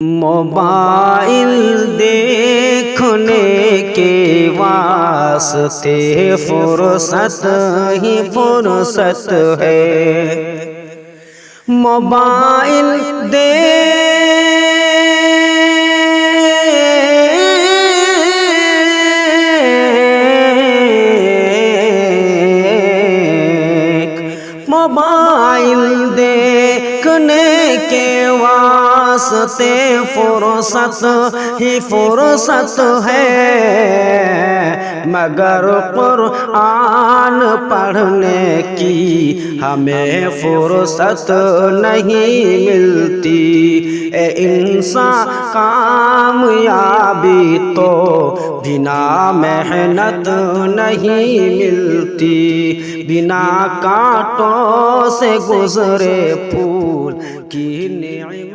Mobile देखने के वास्ते फुर्सत ही फुर्सत है। मोबाइल मोबाइल देखने के वास्ते फुर्सत ही फुर्सत है, मगर कुरान पढ़ने की हमें फुर्सत नहीं मिलती। ए इंसान कामयाबी तो बिना मेहनत नहीं मिलती, बिना कांटों से गुजरे फूल की नियमत